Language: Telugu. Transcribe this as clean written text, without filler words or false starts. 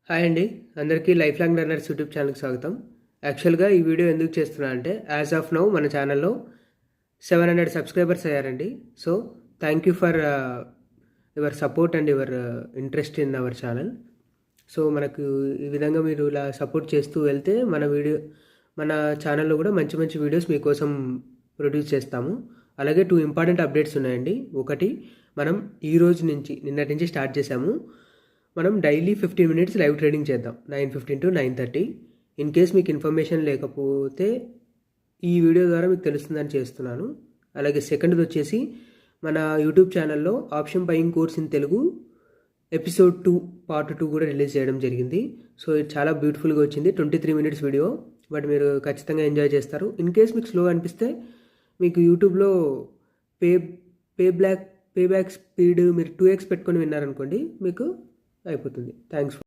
హాయ్ అండి, అందరికీ లైఫ్ లాంగ్ లెర్నర్స్ యూట్యూబ్ ఛానల్కి స్వాగతం. యాక్చువల్గా ఈ వీడియో ఎందుకు చేస్తున్నా అంటే యాజ్ ఆఫ్ నౌ మన ఛానల్లో 700 సబ్స్క్రైబర్స్ అయ్యారండి. So thank you for your support and your interest in our channel. So మనకు ఈ విధంగా మీరు ఇలా సపోర్ట్ చేస్తూ వెళ్తే మన ఛానల్లో కూడా మంచి మంచి వీడియోస్ మీకోసం ప్రొడ్యూస్ చేస్తాము. అలాగే 2 ఇంపార్టెంట్ అప్డేట్స్ ఉన్నాయండి. ఒకటి, మనం నిన్నటి నుంచి స్టార్ట్ చేసాము. మనం డైలీ 15 మినిట్స్ లైవ్ ట్రేడింగ్ చేద్దాం, 9:15 to 9:30. ఇన్ కేస్ మీకు ఇన్ఫర్మేషన్ లేకపోతే ఈ వీడియో ద్వారా మీకు తెలుస్తుందని చేస్తున్నాను. అలాగే సెకండ్ది వచ్చేసి మన యూట్యూబ్ ఛానల్లో option buying course in Telugu episode 2 part 2 కూడా రిలీజ్ చేయడం జరిగింది. సో ఇది చాలా బ్యూటిఫుల్గా వచ్చింది, 23 మినిట్స్ వీడియో. బట్ మీరు ఖచ్చితంగా ఎంజాయ్ చేస్తారు. ఇన్ కేస్ మీకు స్లో అనిపిస్తే మీకు యూట్యూబ్లో పే బ్యాక్ స్పీడ్ మీరు 2x పెట్టుకొని విన్నారనుకోండి, మీకు అయిపోతుంది. థ్యాంక్స్.